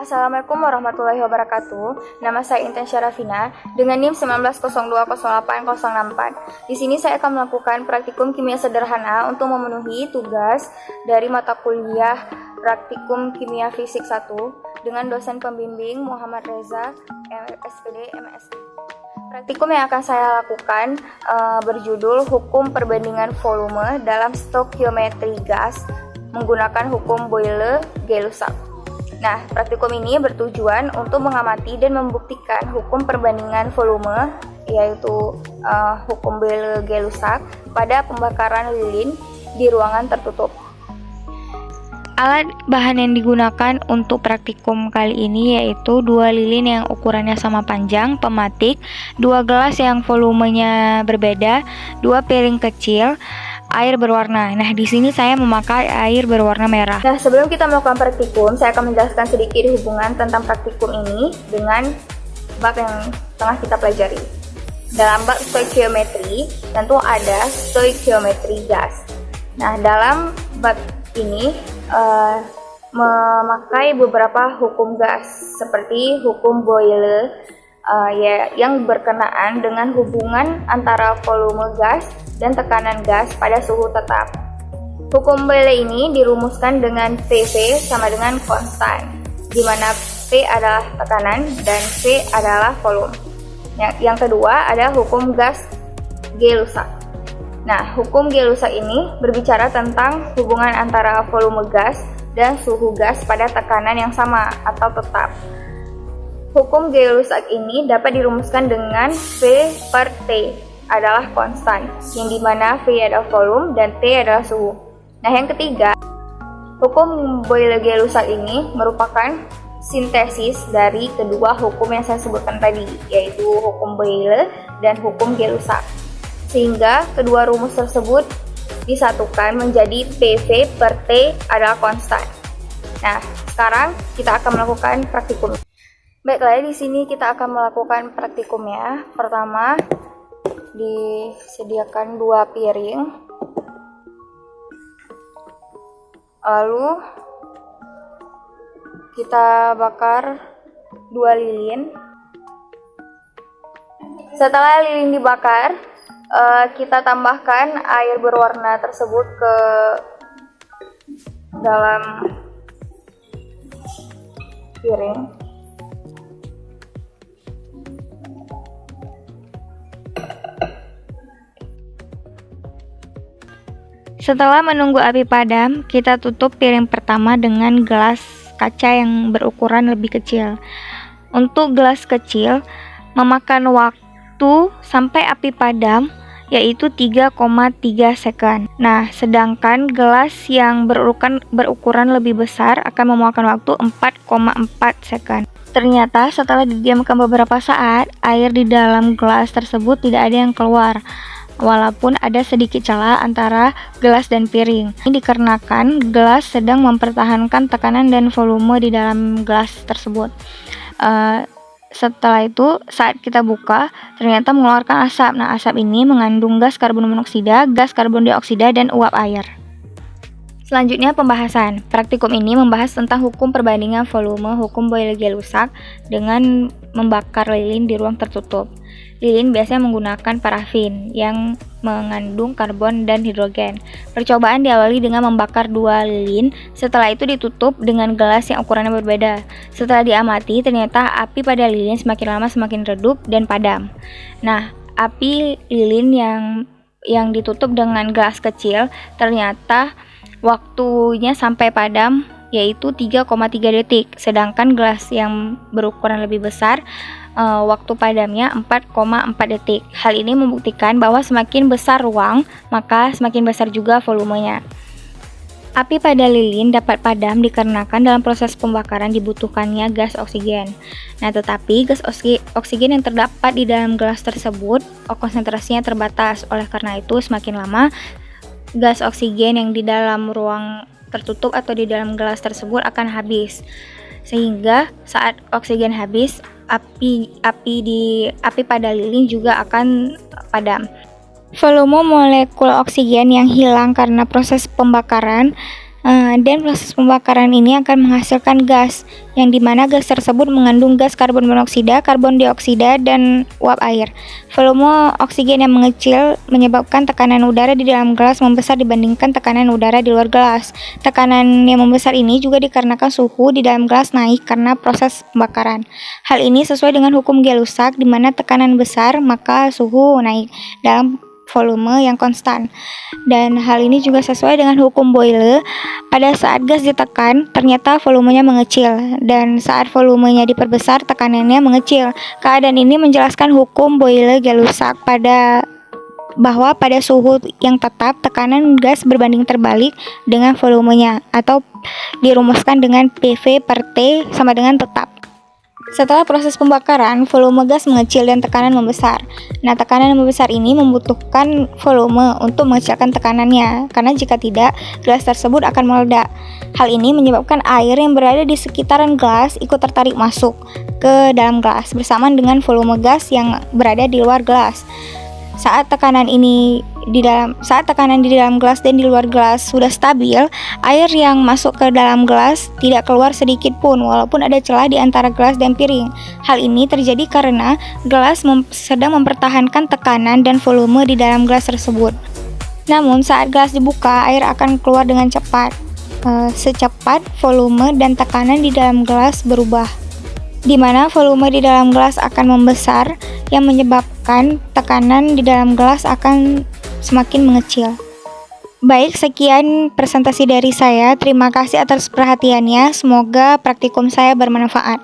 Assalamualaikum warahmatullahi wabarakatuh. Nama saya Intan Syarafina dengan NIM 19020804. Di sini saya akan melakukan praktikum kimia sederhana untuk memenuhi tugas dari mata kuliah praktikum kimia fisik 1 dengan dosen pembimbing Muhammad Reza, SPD, MSc. Praktikum yang akan saya lakukan berjudul Hukum Perbandingan Volume dalam Stoikiometri Gas menggunakan hukum Boyle-Gay-Lussac. Nah, praktikum ini bertujuan untuk mengamati dan membuktikan hukum perbandingan volume, yaitu hukum Boyle-Gay-Lussac pada pembakaran lilin di ruangan tertutup. Alat bahan yang digunakan untuk praktikum kali ini yaitu 2 lilin yang ukurannya sama panjang, pematik, 2 gelas yang volumenya berbeda, 2 piring kecil, air berwarna. Nah, di sini saya memakai air berwarna merah. Nah, sebelum kita melakukan praktikum, saya akan menjelaskan sedikit hubungan tentang praktikum ini dengan bab yang tengah kita pelajari. Dalam bab stoikiometri, tentu ada stoikiometri gas. Nah, dalam bab ini memakai beberapa hukum gas seperti hukum Boyle yang berkenaan dengan hubungan antara volume gas dan tekanan gas pada suhu tetap. Hukum Boyle ini dirumuskan dengan PV sama dengan konstan, di mana P adalah tekanan dan V adalah volume. Yang kedua ada hukum gas Gay-Lussac. Nah, hukum Gay-Lussac ini berbicara tentang hubungan antara volume gas dan suhu gas pada tekanan yang sama atau tetap. Hukum Gay-Lussac ini dapat dirumuskan dengan V per T adalah konstan, yang dimana V adalah volume dan T adalah suhu. Nah, yang ketiga, hukum Boyle-Gay-Lussac ini merupakan sintesis dari kedua hukum yang saya sebutkan tadi, yaitu hukum Boyle dan hukum Gay-Lussac. Sehingga kedua rumus tersebut disatukan menjadi PV per T adalah konstan. Nah, sekarang kita akan melakukan praktikum. Baiklah, di sini kita akan melakukan praktikumnya. Pertama, disediakan 2 piring. Lalu kita bakar 2 lilin. Setelah lilin dibakar, kita tambahkan air berwarna tersebut ke dalam piring. Setelah menunggu api padam, kita tutup piring pertama dengan gelas kaca yang berukuran lebih kecil. Untuk gelas kecil, memakan waktu sampai api padam yaitu 3,3 second. Nah, sedangkan gelas yang berukuran lebih besar akan memakan waktu 4,4 second. Ternyata setelah didiamkan beberapa saat, air di dalam gelas tersebut tidak ada yang keluar, walaupun ada sedikit celah antara gelas dan piring. Ini dikarenakan gelas sedang mempertahankan tekanan dan volume di dalam gelas tersebut. Setelah itu, saat kita buka, ternyata mengeluarkan asap. Nah, asap ini mengandung gas karbon monoksida, gas karbon dioksida, dan uap air. Selanjutnya, pembahasan. Praktikum ini membahas tentang hukum perbandingan volume, hukum Boyle-Gay-Lussac dengan membakar lilin di ruang tertutup. Lilin biasanya menggunakan parafin yang mengandung karbon dan hidrogen. Percobaan diawali dengan membakar 2 lilin, setelah itu ditutup dengan gelas yang ukurannya berbeda. Setelah diamati, ternyata api pada lilin semakin lama semakin redup dan padam. Nah, api lilin yang ditutup dengan gelas kecil ternyata waktunya sampai padam yaitu 3,3 detik, sedangkan gelas yang berukuran lebih besar waktu padamnya 4,4 detik. Hal ini membuktikan bahwa semakin besar ruang, maka semakin besar juga volumenya. Api pada lilin dapat padam dikarenakan dalam proses pembakaran dibutuhkannya gas oksigen. Nah, tetapi gas oksigen yang terdapat di dalam gelas tersebut konsentrasinya terbatas. Oleh karena itu, semakin lama gas oksigen yang di dalam ruang tertutup atau di dalam gelas tersebut akan habis. Sehingga saat oksigen habis, api pada lilin juga akan padam. Volume molekul oksigen yang hilang karena proses pembakaran Dan proses pembakaran ini akan menghasilkan gas, yang dimana gas tersebut mengandung gas karbon monoksida, karbon dioksida, dan uap air. Volume oksigen yang mengecil menyebabkan tekanan udara di dalam gelas membesar dibandingkan tekanan udara di luar gelas. Tekanan yang membesar ini juga dikarenakan suhu di dalam gelas naik karena proses pembakaran. Hal ini sesuai dengan hukum Gay-Lussac, di mana tekanan besar maka suhu naik dalam volume yang konstan. Dan hal ini juga sesuai dengan hukum Boyle. Pada saat gas ditekan, ternyata volumenya mengecil, dan saat volumenya diperbesar, tekanannya mengecil. Keadaan ini menjelaskan hukum Boyle-Gay-Lussac bahwa pada suhu yang tetap, tekanan gas berbanding terbalik dengan volumenya, atau dirumuskan dengan PV per T sama dengan tetap. Setelah proses pembakaran, volume gas mengecil dan tekanan membesar. Nah, tekanan yang membesar ini membutuhkan volume untuk mengecilkan tekanannya, karena jika tidak, gelas tersebut akan meledak. Hal ini menyebabkan air yang berada di sekitaran gelas ikut tertarik masuk ke dalam gelas bersamaan dengan volume gas yang berada di luar gelas. Saat tekanan di dalam gelas dan di luar gelas sudah stabil, air yang masuk ke dalam gelas tidak keluar sedikit pun walaupun ada celah di antara gelas dan piring. Hal ini terjadi karena gelas sedang mempertahankan tekanan dan volume di dalam gelas tersebut. Namun saat gelas dibuka, air akan keluar dengan cepat, secepat volume dan tekanan di dalam gelas berubah, di mana volume di dalam gelas akan membesar yang menyebabkan tekanan di dalam gelas akan semakin mengecil. Baik, sekian presentasi dari saya. Terima kasih atas perhatiannya. Semoga praktikum saya bermanfaat.